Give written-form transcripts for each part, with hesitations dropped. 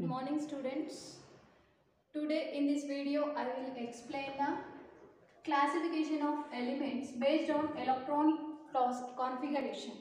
Good morning students. Today in this video I will explain the classification of elements based on electronic configuration,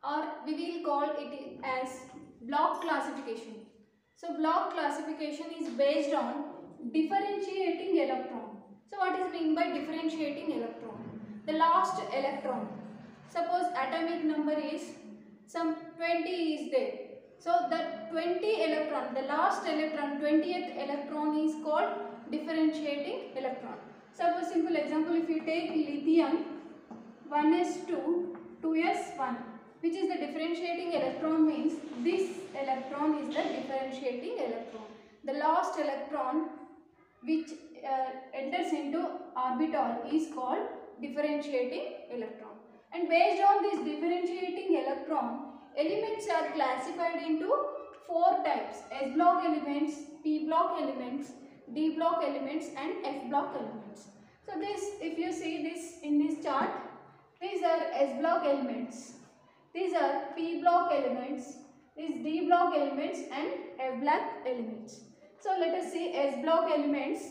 or we will call it as block classification. So block classification is based on differentiating electron. So what is meant by differentiating electron? The last electron, suppose atomic number is some 20 is there. So the 20 electron, the last electron, 20th electron is called differentiating electron. Suppose simple example, if you take lithium 1s2, 2s1, which is the differentiating electron, means this electron is the differentiating electron. The last electron which enters into orbital is called differentiating electron. And based on this differentiating electron, elements are classified into four types: S block elements, P block elements, D block elements and F block elements. So this, if you see this in this chart, these are S block elements, these are P block elements, these D block elements and F block elements. So let us see S block elements.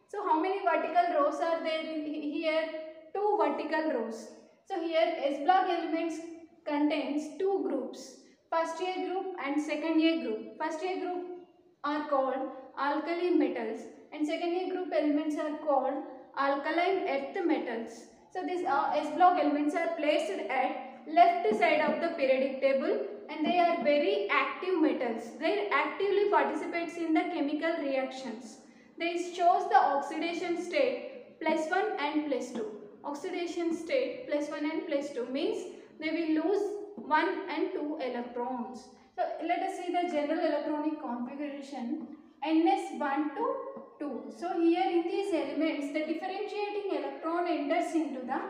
So how many vertical rows are there in here? Two vertical rows. So here S block elements contains two groups, first year group and second year group. First year group are called alkali metals and second year group elements are called alkaline earth metals. So these S block elements are placed at left side of the periodic table and they are very active metals. They actively participates in the chemical reactions. This shows the oxidation state +1 and +2. Oxidation state +1 and +2 means they will lose 1 and 2 electrons. So let us see the general electronic configuration Ns1 to 2. So here in these elements, the differentiating electron enters into the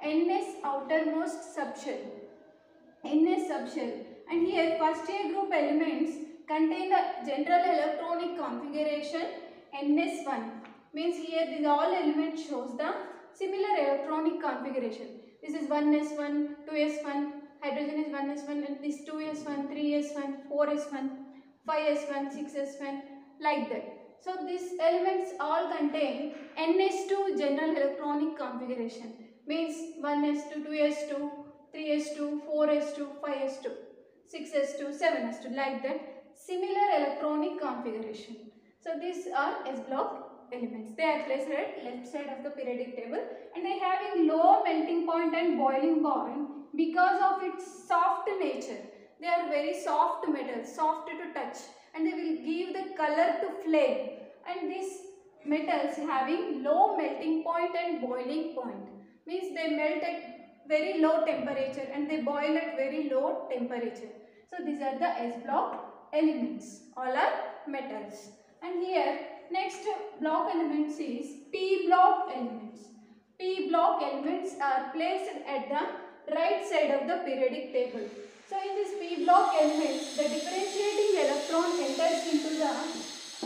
Ns outermost subshell, Ns subshell, and here first year group elements contain the general electronic configuration Ns1, means here these all elements shows the similar electronic configuration. This is 1s1, 2s1, hydrogen is 1s1 and this 2s1, 3s1, 4s1, 5s1, 6s1, like that. So these elements all contain Ns2 general electronic configuration, means 1s2, 2s2, 3s2, 4s2, 5s2, 6s2, 7s2, like that, similar electronic configuration. So these are S block elements. They are placed at left side of the periodic table and they having low melting point and boiling point because of its soft nature. They are very soft metals, soft to touch, and they will give the color to flame. And these metals having low melting point and boiling point, means they melt at very low temperature and they boil at very low temperature. So these are the S block elements. All are metals. And here next block elements is P block elements. P block elements are placed at the right side of the periodic table. So in this P block elements, the differentiating electron enters into the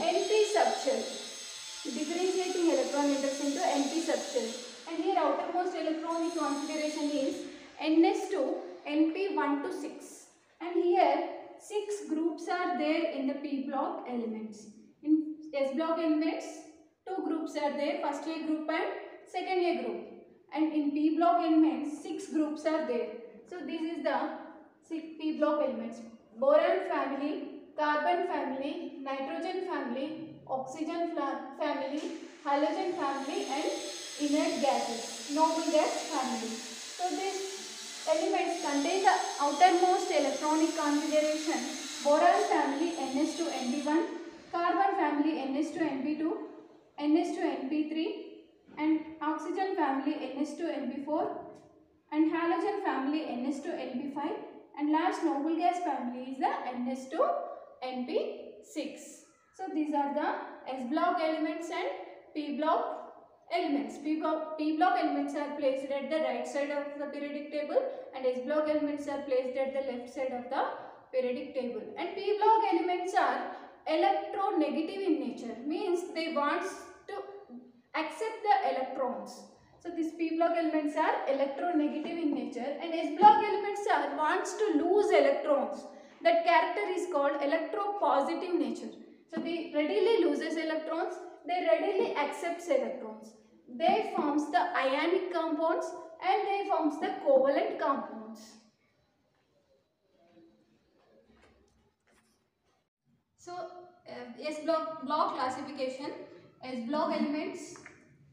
NP subshell. The differentiating electron enters into NP subshell. And here outermost electronic configuration is Ns2, Np1 to 6. And here 6 groups are there in the P block elements. In S block elements, 2 groups are there, first year group and second year group. And in P block elements, 6 groups are there. So this is the 6 P block elements: boron family, carbon family, nitrogen family, oxygen family, halogen family and inert gases, noble gas family. So these elements contain the outermost electronic configuration: boron family Ns2 Np1, carbon family Ns2 Np2, Ns2 Np3 and oxygen family Ns2 Np4 and halogen family Ns2 Np5, and last noble gas family is the Ns2 Np6. So these are the S block elements and P block elements. P block elements are placed at the right side of the periodic table and S block elements are placed at the left side of the periodic table. And P block elements are electronegative in nature, means they want to accept the electrons. So these P block elements are electronegative in nature and S block elements are wants to lose electrons. That character is called electropositive nature. So they readily loses electrons, they readily accepts electrons. They forms the ionic compounds and they forms the covalent compounds. So S block classification, S block elements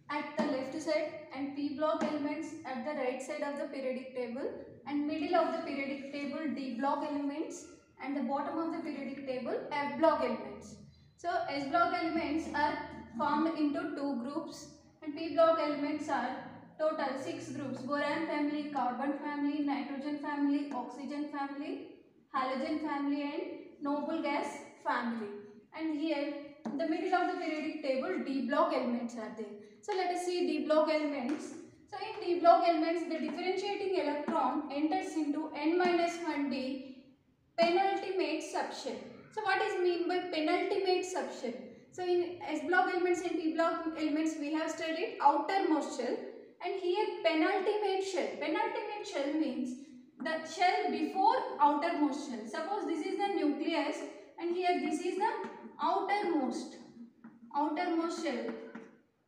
at the left side and P block elements at the right side of the periodic table, and middle of the periodic table D block elements, and the bottom of the periodic table F block elements. So S block elements are formed into two groups and P block elements are total 6 groups: boron family, carbon family, nitrogen family, oxygen family, halogen family and noble gas family. And here in the middle of the periodic table D block elements are there. So let us see D block elements. So in D block elements, the differentiating electron enters into N-1d penultimate subshell. So what is mean by penultimate subshell? So in S block elements and P block elements we have studied outermost shell, and here penultimate shell. Penultimate shell means the shell before outermost shell. Suppose this is the nucleus and here this is the outermost shell,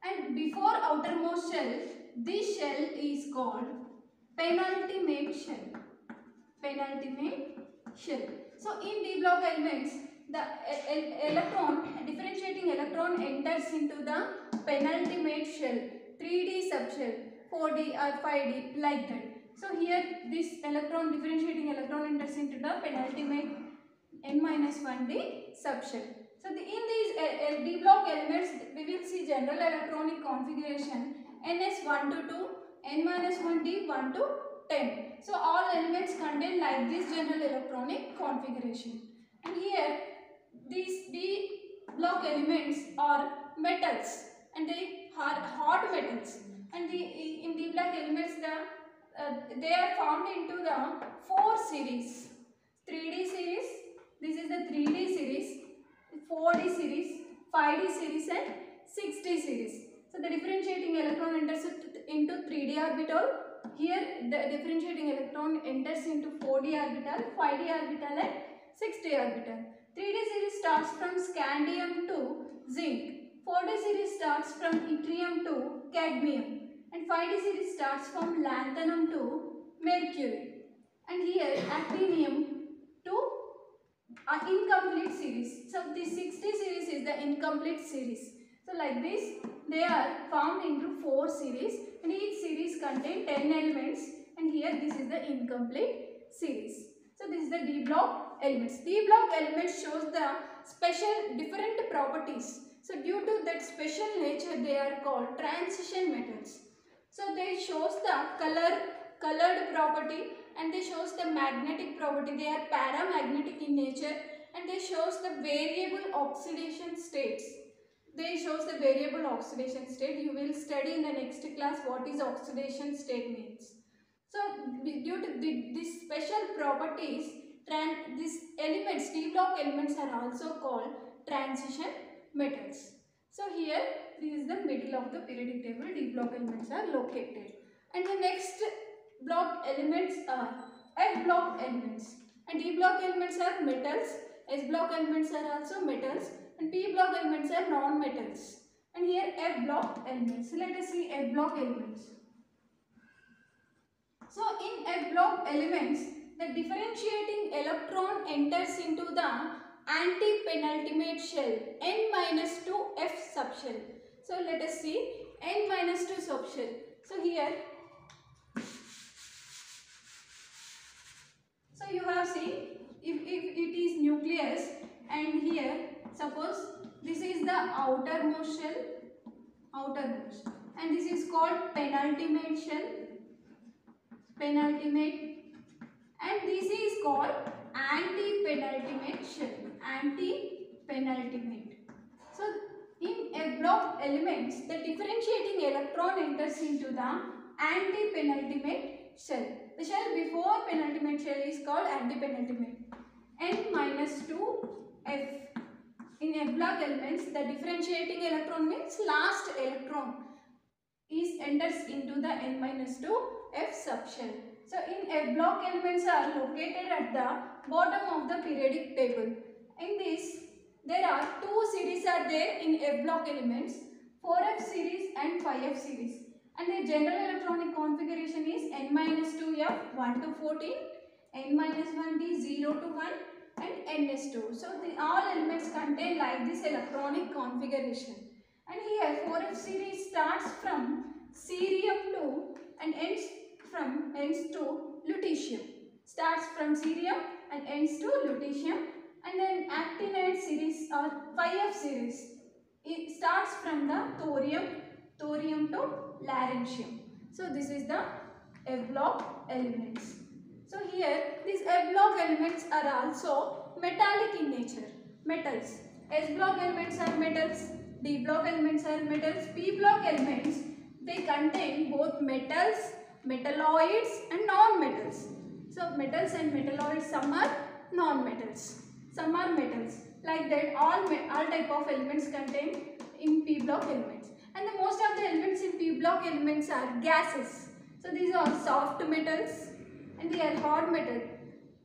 and before outermost shell this shell is called penultimate shell. Penultimate shell. So in D block elements the differentiating electron enters into the penultimate shell, 3D subshell, 4D or 5D, like that. So here this differentiating electron enters into the penultimate N-1d subshell. So in these D block elements we will see general electronic configuration NS1 to 2, N-1d 1 to 10. So all elements contain like this general electronic configuration. And here these D block elements are metals and they are hot metals. And in D block elements they are formed into the 4 series: 3D series, this is the 3D series, 4D series, 5D series and 6D series. So the differentiating electron enters into 3D orbital. Here the differentiating electron enters into 4D orbital, 5D orbital and 6D orbital. 3D series starts from scandium to zinc. 4D series starts from yttrium to cadmium. And 5D series starts from lanthanum to mercury. And here actinium to incomplete series. So this 60 series is the incomplete series. So like this they are formed into 4 series and each series contains 10 elements, and here this is the incomplete series. So this is the D block elements. D block elements shows the special different properties. So due to that special nature they are called transition metals. So they shows the colored property and they shows the magnetic property. They are paramagnetic in nature and they shows the variable oxidation states. They shows the variable oxidation state. You will study in the next class what is oxidation state means. So due to these special properties, these elements, D block elements are also called transition metals. So here this is the middle of the periodic table. D block elements are located. And the next block elements are F block elements. And D block elements are metals. S block elements are also metals. And P block elements are non-metals. And here F block elements. So let us see F block elements. So in F block elements, the differentiating electron enters into the anti-penultimate shell N-2 F subshell. So let us see N-2 subshell. So here, so you have seen if it is nucleus, and here suppose this is the outermost shell, and this is called penultimate shell, penultimate, and this is called anti-penultimate shell, anti-penultimate. So in F block elements, the differentiating electron enters into the anti-penultimate shell. The shell before penultimate shell is called anti-penultimate. N-2 F. In F block elements, the differentiating electron means last electron enters into the N-2 F subshell. So in F block elements are located at the bottom of the periodic table. In this, there are two series are there in F block elements, 4f series and 5f series. And the general electronic configuration is n-2f 1 to 14, n-1d 0 to 1 and ns2. So all elements contain like this electronic configuration. And here 4f series starts from cerium 2 and ends to lutetium. Starts from cerium and ends to lutetium. And then actinide series or 5f series, it starts from the thorium to lawrencium. So this is the F block elements. So here these F block elements are also metallic in nature, metals. S block elements are metals, D block elements are metals, P block elements, they contain both metals, metalloids and non-metals. So metals and metalloids, some are non-metals, some are metals. Like that all type of elements contained in P block elements. And the most of the elements in P block elements are gases. So these are soft metals and they are hard metal.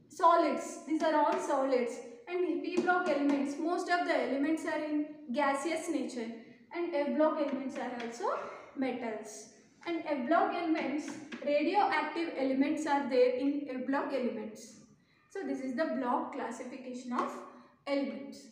Solids, these are all solids. And in P block elements, most of the elements are in gaseous nature. And F block elements are also metals. And F block elements, radioactive elements are there in F block elements. So this is the block classification of elements.